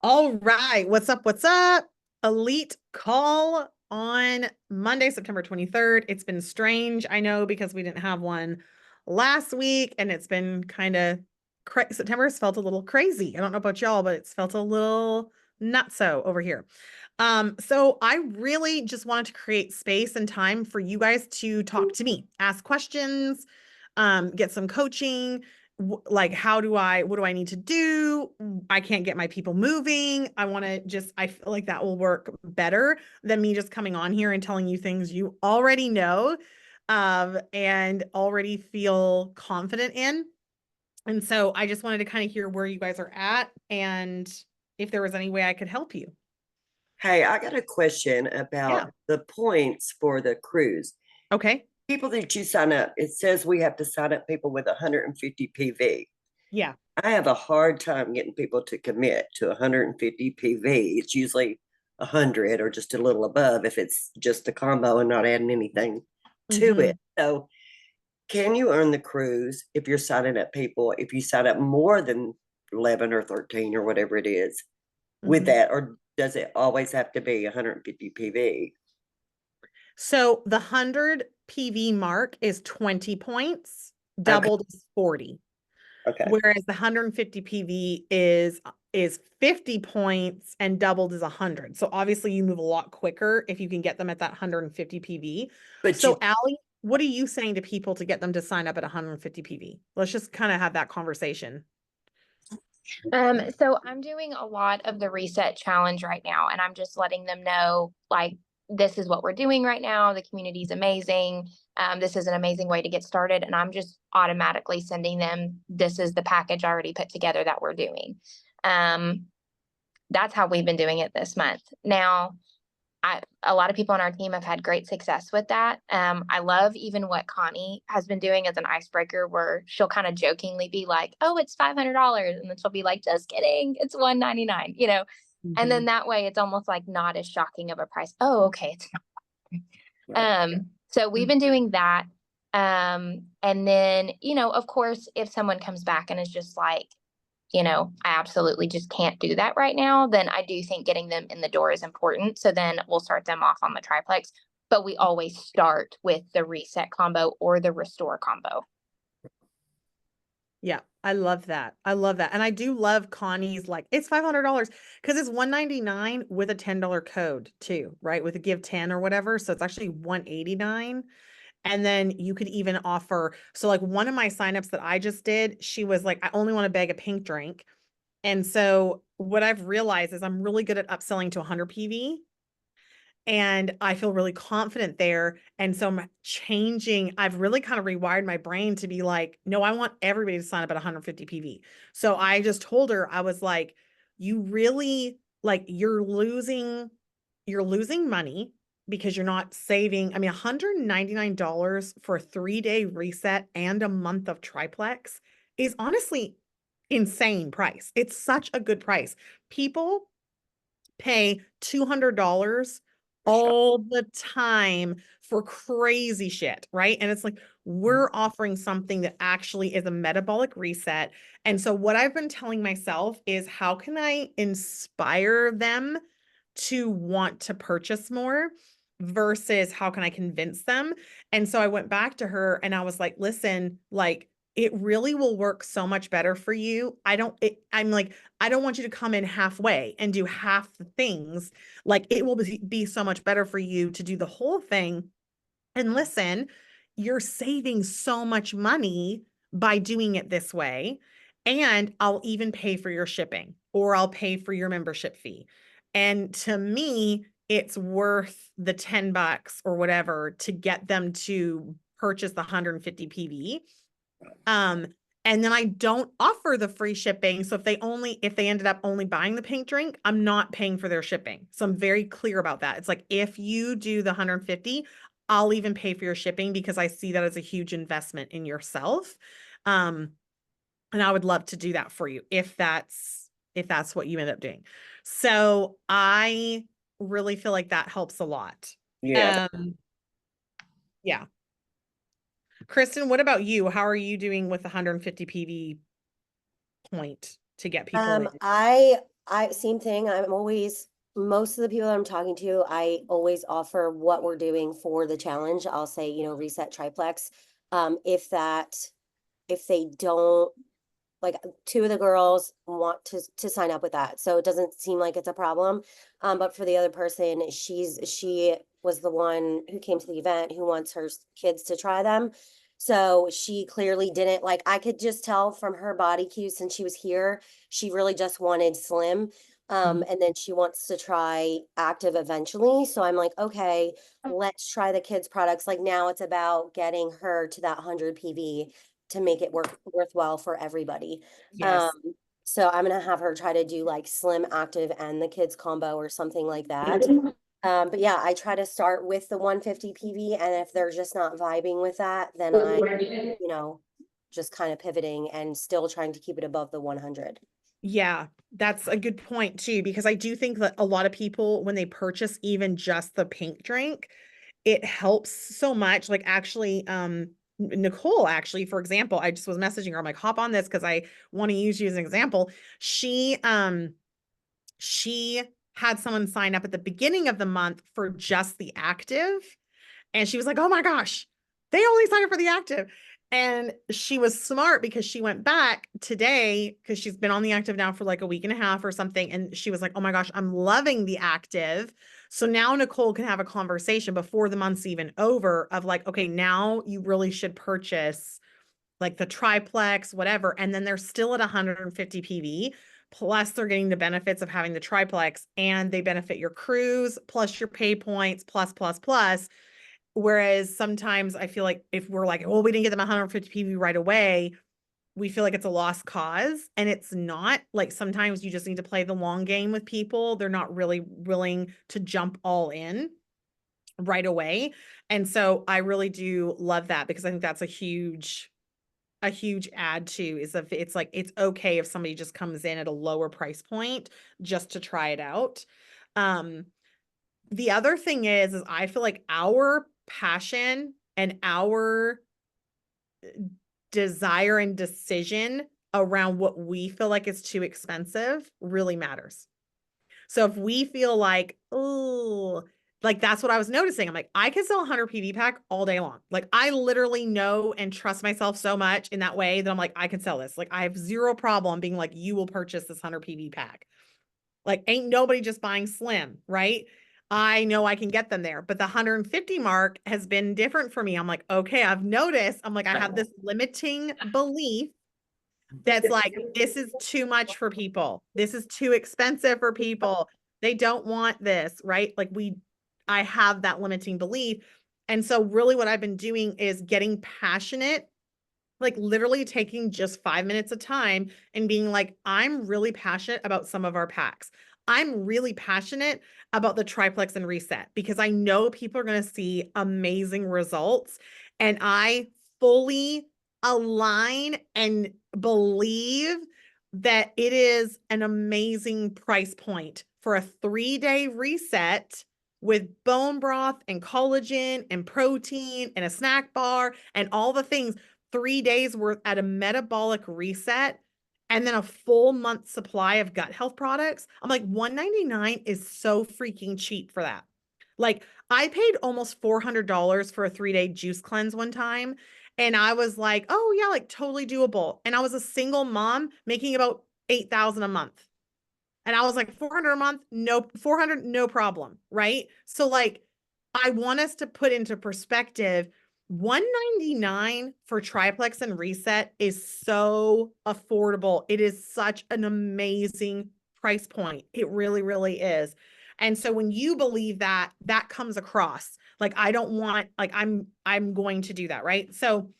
All right. What's up? What's up? Elite call on Monday, September 23rd. It's been strange, I know, because we didn't have one last week and it's been kind of September has felt a little crazy. I don't know about y'all, but it's felt a little not so over here. So I really just wanted to create space and time for you guys to talk to me, ask questions, get some coaching, like what do I need to do? I can't get my people moving. I feel like that will work better than me just coming on here and telling you things you already know and already feel confident in. And so I just wanted to kind of hear where you guys are at and if there was any way I could help you. Hey, I got a question Yeah. about the points for the cruise. Okay. People that you sign up, it says we have to sign up people with 150 PV. Yeah. I have a hard time getting people to commit to 150 PV. It's usually 100 or just a little above if it's just a combo and not adding anything to Mm-hmm. it. So, can you earn the cruise if you're signing up people, if you sign up more than 11 or 13 or whatever it is with Mm-hmm. that? Or does it always have to be 150 PV? So the 100 PV mark is 20 points, Okay. doubled is 40. Okay. Whereas the 150 PV is 50 points and doubled is 100. So obviously you move a lot quicker if you can get them at that 150 PV. But So you, Allie, what are you saying to people to get them to sign up at 150 PV? Let's just kind of have that conversation. So I'm doing a lot of the reset challenge right now, and I'm just letting them know like this is what we're doing right now. The community is amazing. This is an amazing way to get started, and I'm just automatically sending them this is the package already put together that we're doing. Um, that's how we've been doing it this month. Now, a lot of people on our team have had great success with that. I love even what Connie has been doing as an icebreaker, where she'll kind of jokingly be like, "Oh, it's $500," and then she'll be like, "Just kidding, it's $199." And Mhm. then that way, it's almost like not as shocking of a price. Oh, okay, it's right. not. So we've been doing that. And then of course, if someone comes back and is just like, I absolutely just can't do that right now, then I do think getting them in the door is important. So then we'll start them off on the triplex, but we always start with the reset combo or the restore combo. Yeah, I love that. I love that. And I do love Connie's like it's $500 because it's 199 with a $10 code too, right? With a give 10 or whatever. So it's actually 189. And then you could even offer, so like one of my signups that I just did, she was like, I only want to bag a pink drink. And so what I've realized is I'm really good at upselling to 100 PV and I feel really confident there. And so I've really kind of rewired my brain to be like, no, I want everybody to sign up at 150 PV. So I just told her, I was like, you really like you're losing money because you're not saving. I mean, $199 for a 3-day reset and a month of triplex is honestly insane price. It's such a good price. People pay $200 For sure. all the time for crazy shit, right? And it's like we're offering something that actually is a metabolic reset. And so what I've been telling myself is how can I inspire them to want to purchase more versus how can I convince them? And so I went back to her and I was like, listen, like it really will work so much better for you. I'm like, I don't want you to come in halfway and do half the things. Like it will be so much better for you to do the whole thing. And listen, you're saving so much money by doing it this way. And I'll even pay for your shipping or I'll pay for your membership fee. And to me, it's worth the $10 or whatever to get them to purchase the 150 PV. Um, and then I don't offer the free shipping. So if they ended up only buying the pink drink, I'm not paying for their shipping. So I'm very clear about that. It's like if you do the 150, I'll even pay for your shipping because I see that as a huge investment in yourself. Um, and I would love to do that for you if that's what you end up doing. So I really feel like that helps a lot. Yeah. Um, yeah. Kristen, what about you? How are you doing with the 150 PV point to get people in? I Same thing. Most of the people that I'm talking to, I always offer what we're doing for the challenge. I'll say, reset triplex. If they don't, like, two of the girls want to sign up with that, so it doesn't seem like it's a problem. But for the other person, she was the one who came to the event who wants her kids to try them. So she clearly didn't, like, I could just tell from her body cues since she was here, she really just wanted slim. And then she wants to try active eventually. So I'm like, okay, let's try the kids products. Like, now it's about getting her to that 100 PV to make it worthwhile for everybody. Yes. So I'm gonna have her try to do like slim, active, and the kids combo or something like that. But yeah, I try to start with the 150 PV, and if they're just not vibing with that, then just kind of pivoting and still trying to keep it above the 100. Yeah, that's a good point too, because I do think that a lot of people, when they purchase even just the pink drink, it helps so much. Like, actually, Nicole, actually, for example, I just was messaging her. I'm like, hop on this because I want to use you as an example. She had someone sign up at the beginning of the month for just the active. And she was like, oh my gosh, they only signed up for the active. And she was smart because she went back today because she's been on the active now for like a week and a half or something. And she was like, oh my gosh, I'm loving the active. So now Nicole can have a conversation before the month's even over of like, okay, now you really should purchase like the triplex, whatever. And then they're still at 150 PV. Plus, they're getting the benefits of having the triplex, and they benefit your cruise, plus your pay points, plus, plus, plus. Whereas sometimes I feel like if we're like, well, we didn't get them 150 PV right away, we feel like it's a lost cause. And it's not. Like, sometimes you just need to play the long game with people. They're not really willing to jump all in right away. And so I really do love that, because I think that's a huge add too, is if it's like, it's okay if somebody just comes in at a lower price point just to try it out. The other thing is I feel like our passion and our desire and decision around what we feel like is too expensive really matters. So if we feel like, oh, like, that's what I was noticing. I'm like, I can sell a 100 PV pack all day long. Like, I literally know and trust myself so much in that way that I'm like, I can sell this. Like, I have zero problem being like, you will purchase this 100 PV pack. Like, ain't nobody just buying slim, right? I know I can get them there, but the 150 mark has been different for me. I'm like, okay, I've noticed. I'm like, I have this limiting belief that's like, this is too much for people. This is too expensive for people. They don't want this, right? Like, I have that limiting belief. And so really what I've been doing is getting passionate, like literally taking just 5 minutes of time and being like, I'm really passionate about some of our packs. I'm really passionate about the triplex and reset, because I know people are going to see amazing results. And I fully align and believe that it is an amazing price point for a 3-day reset with bone broth and collagen and protein and a snack bar and all the things. 3 days worth at a metabolic reset, and then a full month supply of gut health products. I'm like, $199 is so freaking cheap for that. Like, I paid almost $400 for a 3-day juice cleanse one time. And I was like, oh yeah, like totally doable. And I was a single mom making about 8,000 a month. And I was like, 400 a month, no, 400, no problem. Right. So like, I want us to put into perspective, $199 for triplex and reset is so affordable. It is such an amazing price point. It really, really is. And so when you believe that, that comes across. Like, I don't want, like, I'm going to do that. Right. So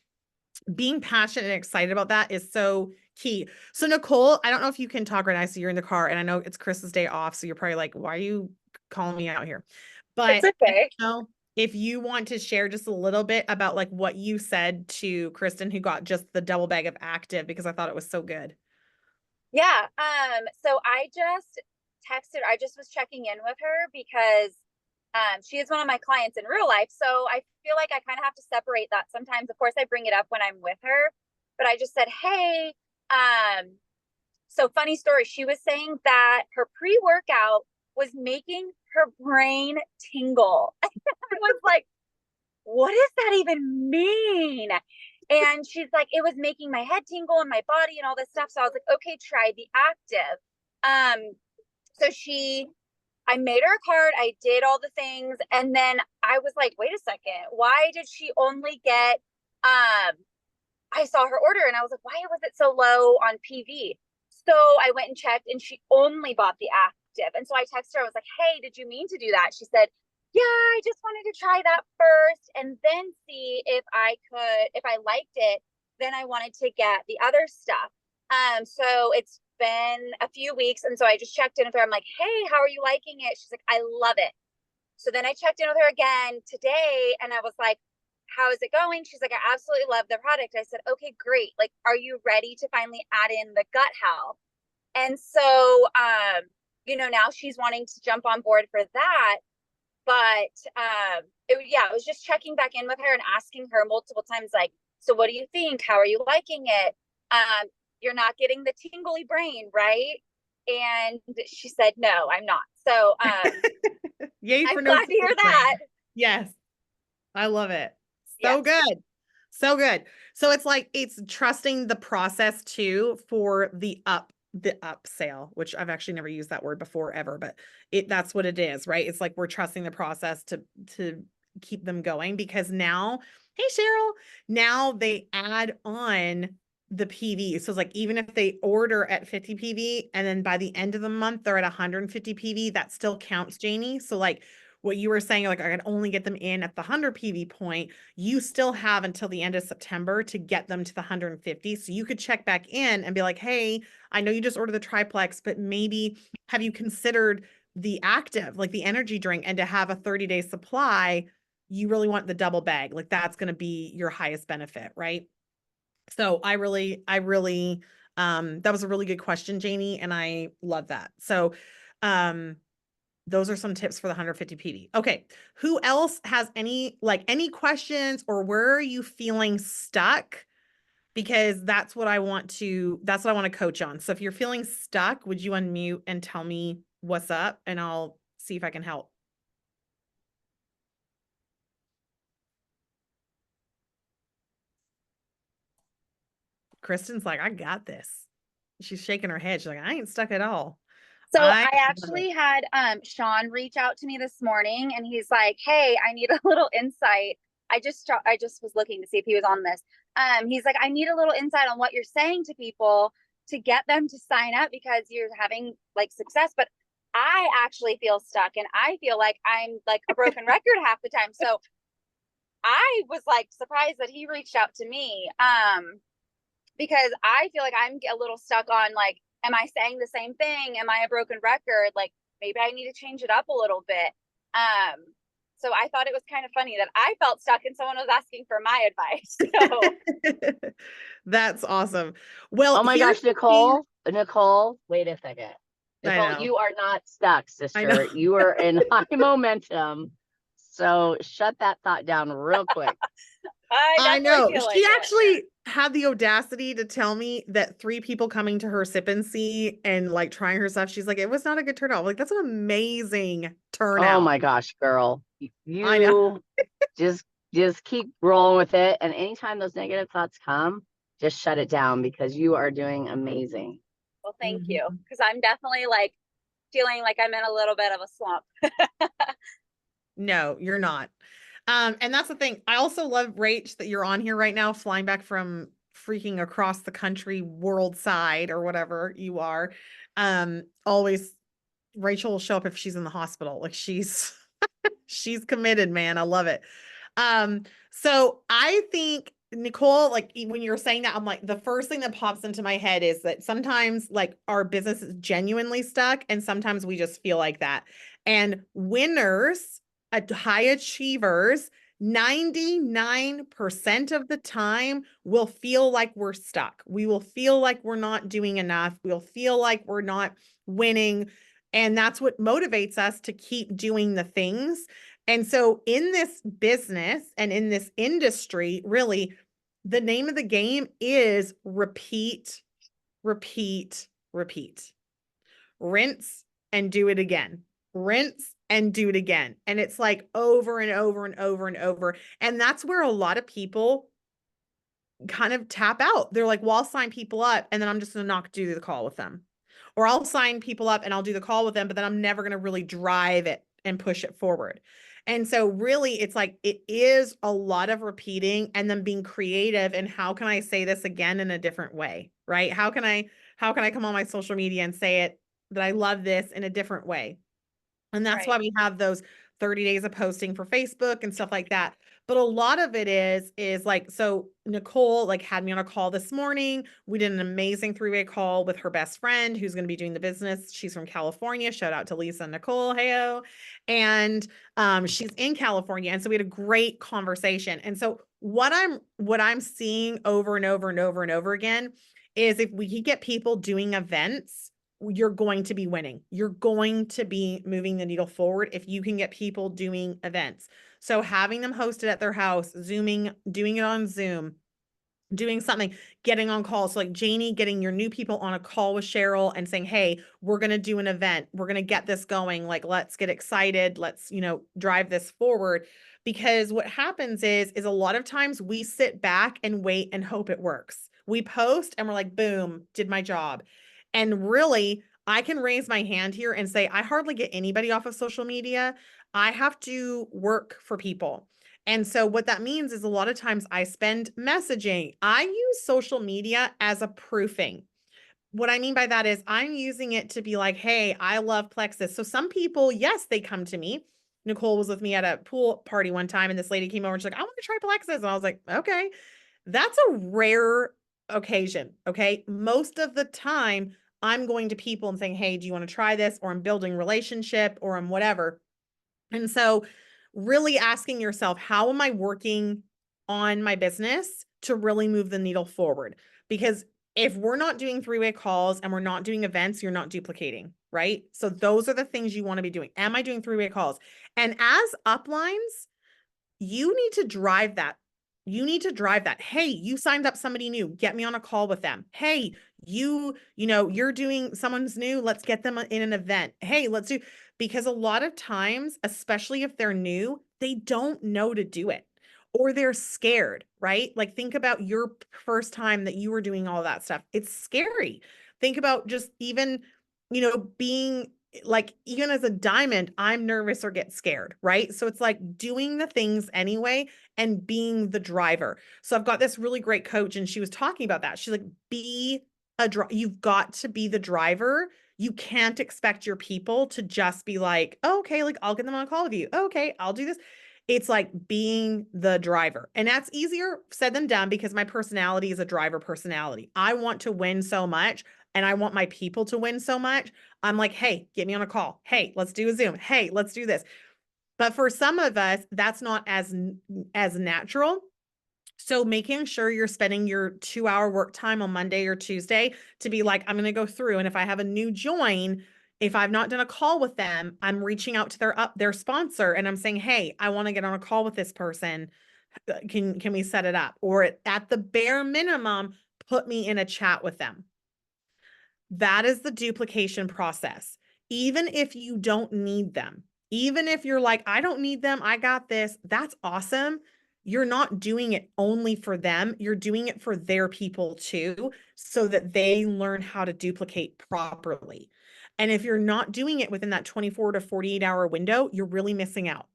being passionate and excited about that is so key. So Nicole, I don't know if you can talk right now. So you're in the car, and I know it's Chris's day off. So you're probably like, why are you calling me out here? But It's okay. if you want to share just a little bit about like what you said to Kristen, who got just the double bag of active, because I thought it was so good. Yeah. So I just was checking in with her because she is one of my clients in real life. So I feel like I kind of have to separate that sometimes. Of course, I bring it up when I'm with her, but I just said, hey, So funny story. She was saying that her pre-workout was making her brain tingle. I was like, what does that even mean? And she's like, it was making my head tingle and my body and all this stuff. So I was like, okay, try the active. So I made her a card. I did all the things. And then I was like, wait a second, why did she only get, I saw her order and I was like, why was it so low on PV? So I went and checked and she only bought the active. And so I texted her, I was like, hey, did you mean to do that? She said, yeah, I just wanted to try that first and then see if I liked it, then I wanted to get the other stuff. So it's been a few weeks. And so I just checked in with her. I'm like, hey, how are you liking it? She's like, I love it. So then I checked in with her again today and I was like, how is it going? She's like, I absolutely love the product. I said, okay, great. Like, are you ready to finally add in the gut health? And so, now she's wanting to jump on board for that. But it was just checking back in with her and asking her multiple times, like, so what do you think? How are you liking it? You're not getting the tingly brain, right? And she said, no, I'm not. So Yay for I'm no glad to hear tingly that. brain. Yes. I love it. Yeah. So good. So good. So it's like, it's trusting the process too for the upsell, which I've actually never used that word before ever, but that's what it is, right? It's like, we're trusting the process to keep them going because now, hey, Cheryl, now they add on the PV. So it's like, even if they order at 50 PV and then by the end of the month, they're at 150 PV, that still counts, Janie. So like, what you were saying, like, I can only get them in at the 100 PV point. You still have until the end of September to get them to the 150. So you could check back in and be like, hey, I know you just ordered the triplex, but maybe have you considered the active, like the energy drink, and to have a 30-day supply, you really want the double bag. Like that's going to be your highest benefit, right? So I really, that was a really good question, Janie. And I love that. So, those are some tips for the 150 PV. Okay. Who else has any questions, or where are you feeling stuck? Because that's what I want to coach on. So if you're feeling stuck, would you unmute and tell me what's up and I'll see if I can help. Kristen's like, I got this. She's shaking her head. She's like, I ain't stuck at all. So I I actually had Sean reach out to me this morning and he's like, hey, I need a little insight. I just was looking to see if he was on this. He's like, I need a little insight on what you're saying to people to get them to sign up because you're having like success. But I actually feel stuck and I feel like I'm like a broken record half the time. So I was like surprised that he reached out to me because I feel like I'm a little stuck on like, am I saying the same thing? Am I a broken record? Like maybe I need to change it up a little bit. So I thought it was kind of funny that I felt stuck and someone was asking for my advice. So that's awesome. Well, oh my gosh, Nicole, wait a second. Nicole, you are not stuck, sister. You are in high momentum. So shut that thought down real quick. I know. She actually had the audacity to tell me that 3 people coming to her sip and see and like trying her stuff, she's like, it was not a good turnout. Like, that's an amazing turnout. Oh my gosh, girl. You just keep rolling with it. And anytime those negative thoughts come, just shut it down because you are doing amazing. Well, thank you. Because I'm definitely like feeling like I'm in a little bit of a slump. No, you're not. And that's the thing. I also love, Rach, that you're on here right now, flying back from freaking across the country, world side or whatever you are. Always Rachel will show up if she's in the hospital. Like she's committed, man. I love it. So I think, Nicole, like when you're saying that, I'm like, the first thing that pops into my head is that sometimes like our business is genuinely stuck and sometimes we just feel like that. And winners, high achievers, 99% of the time will feel like we're stuck. We will feel like we're not doing enough. We'll feel like we're not winning. And that's what motivates us to keep doing the things. And so in this business and in this industry, really, the name of the game is repeat, repeat, repeat. Rinse and do it again. Rinse and do it again. And it's like over and over and over and over. And that's where a lot of people kind of tap out. They're like, well, I'll sign people up and then I'm just going to not do the call with them. Or I'll sign people up and I'll do the call with them, but then I'm never going to really drive it and push it forward. And so really it's like, it is a lot of repeating and then being creative. And how can I say this again in a different way, right? How can I come on my social media and say it that I love this in a different way? And that's why Right. we have those 30 days of posting for Facebook and stuff like that. But a lot of it is like, so Nicole like had me on a call this morning. We did an amazing 3-way call with her best friend who's going to be doing the business. She's from California. Shout out to Lisa and Nicole. Heyo. And she's in California. And so we had a great conversation. And so what I'm seeing over and over and over and over again is if we could get people doing events, you're going to be winning. You're going to be moving the needle forward if you can get people doing events. So having them hosted at their house, Zooming, doing it on Zoom, doing something, getting on calls. So like Janie, getting your new people on a call with Cheryl and saying, hey, we're going to do an event. We're going to get this going. Like, let's get excited. Let's, drive this forward. Because what happens is a lot of times we sit back and wait and hope it works. We post and we're like, boom, did my job. And really, I can raise my hand here and say, I hardly get anybody off of social media. I have to work for people. And so what that means is a lot of times I spend messaging. I use social media as a proofing. What I mean by that is I'm using it to be like, hey, I love Plexus. So some people, yes, they come to me. Nicole was with me at a pool party one time and this lady came over and she's like, I want to try Plexus. And I was like, okay, that's a rare occasion. Okay. Most of the time I'm going to people and saying, hey, do you want to try this? Or I'm building relationship or I'm whatever. And so really asking yourself, how am I working on my business to really move the needle forward? Because if we're not doing 3-way calls and we're not doing events, you're not duplicating, right? So those are the things you want to be doing. Am I doing 3-way calls? And as uplines, you need to drive that. You need to drive that. Hey, you signed up somebody new. Get me on a call with them. Hey, you're doing someone's new. Let's get them in an event. Hey, let's do, because a lot of times, especially if they're new, they don't know to do it or they're scared, right? Like think about your first time that you were doing all that stuff. It's scary. Think about just even, being like, even as a diamond, I'm nervous or get scared, right? So it's like doing the things anyway and being the driver. So I've got this really great coach and she was talking about that. She's like, you've got to be the driver. You can't expect your people to just be like, oh, okay, like I'll get them on a call with you. Oh, okay, I'll do this. It's like being the driver. And that's easier said than done because my personality is a driver personality. I want to win so much and I want my people to win so much. I'm like, hey, get me on a call. Hey, let's do a Zoom. Hey, let's do this. But for some of us, that's not as natural. So making sure you're spending your 2-hour work time on Monday or Tuesday to be like, I'm going to go through. And if I have a new join, if I've not done a call with them, I'm reaching out to their sponsor and I'm saying, hey, I want to get on a call with this person. Can we set it up? Or at the bare minimum, put me in a chat with them. That is the duplication process. Even if you don't need them, even if you're like, I don't need them, I got this, that's awesome. You're not doing it only for them. You're doing it for their people too, so that they learn how to duplicate properly. And if you're not doing it within that 24 to 48 hour window, you're really missing out.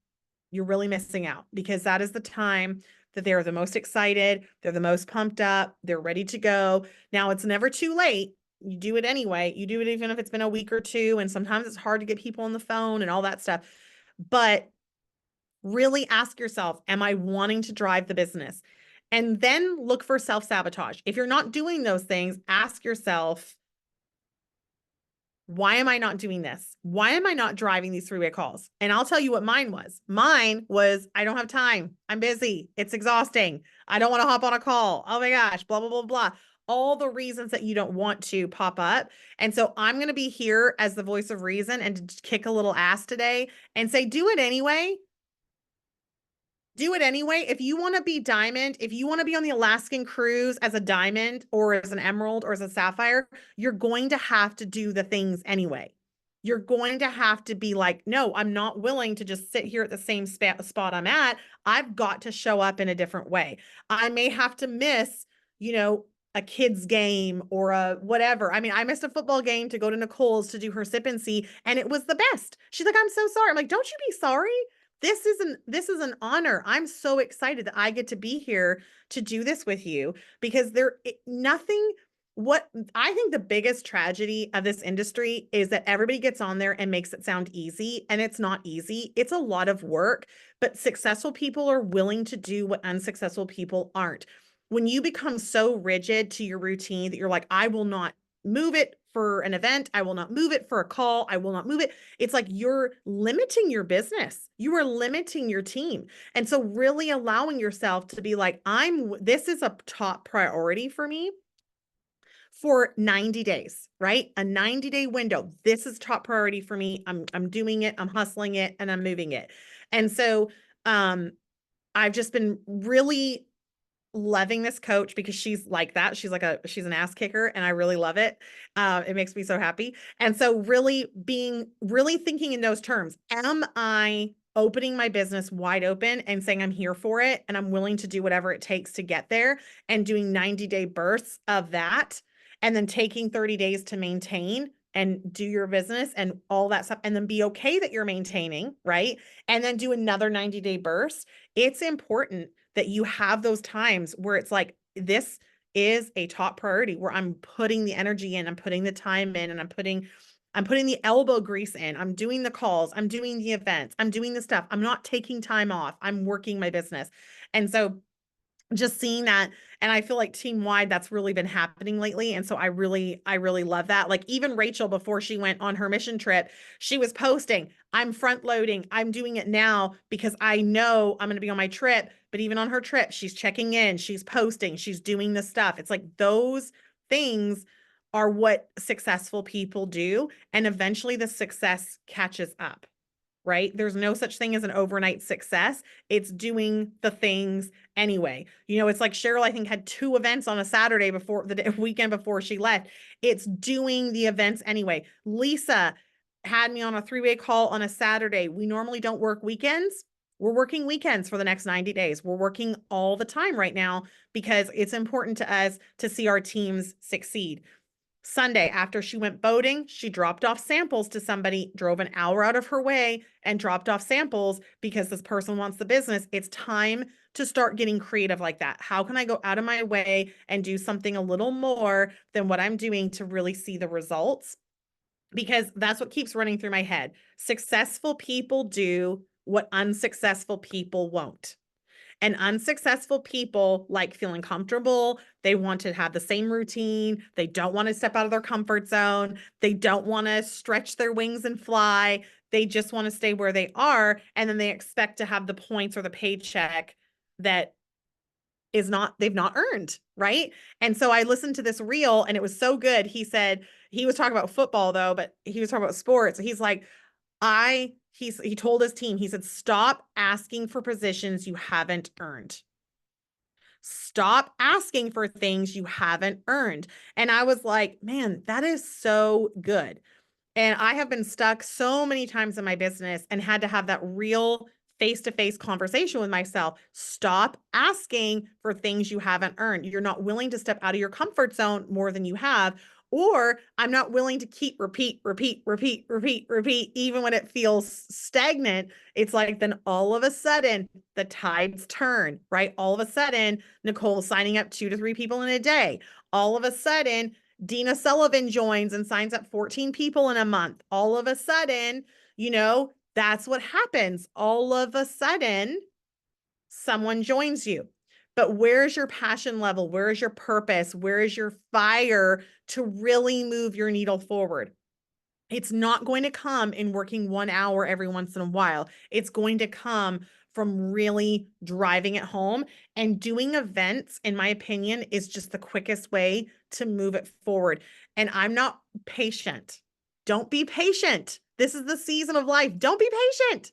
You're really missing out because that is the time that they're the most excited. They're the most pumped up. They're ready to go. Now it's never too late. You do it anyway. You do it even if it's been a week or two. And sometimes it's hard to get people on the phone and all that stuff. But really ask yourself, am I wanting to drive the business? And then look for self-sabotage. If you're not doing those things, ask yourself, why am I not doing this? Why am I not driving these 3-way calls? And I'll tell you what mine was. Mine was, I don't have time. I'm busy. It's exhausting. I don't want to hop on a call. Oh my gosh, blah, blah, blah, blah. All the reasons that you don't want to pop up. And so I'm going to be here as the voice of reason and to kick a little ass today and say, do it anyway. do it anyway. If you want to be diamond, if you want to be on the Alaskan cruise as a diamond or as an emerald or as a sapphire, you're going to have to do the things anyway. You're going to have to be like, no, I'm not willing to just sit here at the same spot I'm at. I've got to show up in a different way. I may have to miss, you know, a kid's game or a whatever. I mean, I missed a football game to go to Nicole's to do her sip and see, and it was the best. She's like, I'm so sorry. I'm like, don't you be sorry. This is an honor. I'm so excited that I get to be here to do this with you, because nothing, what I think the biggest tragedy of this industry is that everybody gets on there and makes it sound easy, and it's not easy. It's a lot of work, but successful people are willing to do what unsuccessful people aren't. When you become so rigid to your routine that you're like, I will not move it for an event, I will not move it for a call, I will not move it. It's like you're limiting your business. You are limiting your team. And so really allowing yourself to be like, this is a top priority for me for 90 days, right? A 90-day window. This is top priority for me. I'm doing it, I'm hustling it, and I'm moving it. And so I've just been really loving this coach because she's like that. She's an ass kicker, and I really love it. It makes me so happy. And so really thinking in those terms, am I opening my business wide open and saying I'm here for it and I'm willing to do whatever it takes to get there, and doing 90-day bursts of that, and then taking 30 days to maintain and do your business and all that stuff, and then be okay that you're maintaining, right? And then do another 90-day burst. It's important that you have those times where it's like, this is a top priority, where I'm putting the energy in, I'm putting the time in, and I'm putting the elbow grease in. I'm doing the calls, I'm doing the events, I'm doing the stuff. I'm not taking time off. I'm working my business. And so just seeing that, and I feel like team wide, that's really been happening lately. And so I really love that. Like even Rachel, before she went on her mission trip, she was posting, I'm front loading. I'm doing it now because I know I'm going to be on my trip. But even on her trip, she's checking in, she's posting, she's doing the stuff. It's like those things are what successful people do. And eventually the success catches up. Right? There's no such thing as an overnight success. It's doing the things anyway. You know, it's like Cheryl, I think, had 2 events on a Saturday before the weekend before she left. It's doing the events anyway. Lisa had me on a 3-way call on a Saturday. We normally don't work weekends. We're working weekends for the next 90 days. We're working all the time right now because it's important to us to see our teams succeed. Sunday, after she went boating, she dropped off samples to somebody, drove an hour out of her way and dropped off samples because this person wants the business. It's time to start getting creative like that. How can I go out of my way and do something a little more than what I'm doing to really see the results? Because that's what keeps running through my head. Successful people do what unsuccessful people won't. And unsuccessful people like feeling comfortable. They want to have the same routine. They don't want to step out of their comfort zone. They don't want to stretch their wings and fly. They just want to stay where they are. And then they expect to have the points or the paycheck that they've not earned. Right. And so I listened to this reel and it was so good. He said, he was talking about football though, but he was talking about sports. He's like, he told his team, he said, stop asking for positions you haven't earned. Stop asking for things you haven't earned. And I was like, man, that is so good. And I have been stuck so many times in my business and had to have that real face-to-face conversation with myself. Stop asking for things you haven't earned. You're not willing to step out of your comfort zone more than you have. Or I'm not willing to keep repeat, even when it feels stagnant. It's like, then all of a sudden the tides turn, right? All of a sudden, Nicole's signing up 2 to 3 people in a day. All of a sudden, Dina Sullivan joins and signs up 14 people in a month. All of a sudden, you know, that's what happens. All of a sudden, someone joins you. But where's your passion level? Where is your purpose? Where is your fire to really move your needle forward? It's not going to come in working 1 hour every once in a while. It's going to come from really driving it home, and doing events, in my opinion, is just the quickest way to move it forward. And I'm not patient. Don't be patient. This is the season of life. Don't be patient.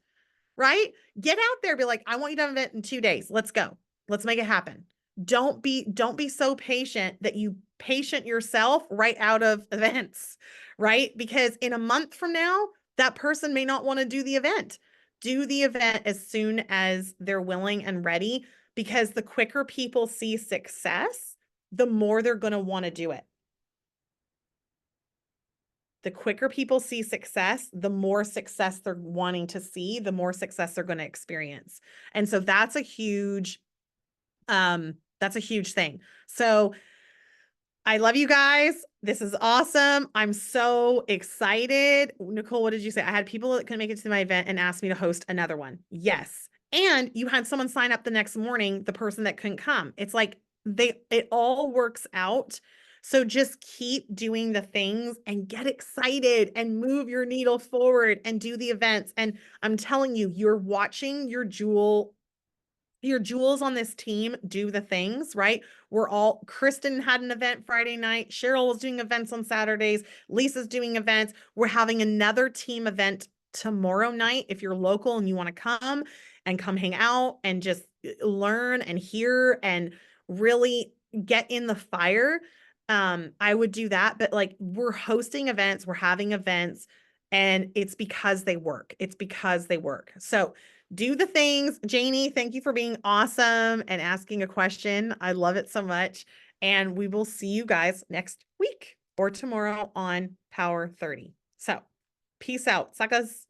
right? Get out there, be like, I want you to have an event in 2 days. Let's go. Let's make it happen. Don't be so patient that you patient yourself right out of events, right? Because in a month from now, that person may not want to do the event. Do the event as soon as they're willing and ready, because the quicker people see success, the more they're going to want to do it. The quicker people see success, the more success they're wanting to see, the more success they're going to experience. And so that's a huge thing. So I love you guys. This is awesome. I'm so excited. Nicole, what did you say? I had people that couldn't make it to my event and asked me to host another one. Yes. And you had someone sign up the next morning, the person that couldn't come. It's like it all works out. So just keep doing the things and get excited and move your needle forward and do the events. And I'm telling you, you're watching your jewels on this team do the things, right? Kristen had an event Friday night. Cheryl was doing events on Saturdays. Lisa's doing events. We're having another team event tomorrow night. If you're local and you want to come hang out and just learn and hear and really get in the fire, I would do that. But like, we're hosting events, we're having events, and it's because they work. It's because they work. So do the things. Janie, thank you for being awesome and asking a question. I love it so much. And we will see you guys next week or tomorrow on Power 30. So peace out, suckers.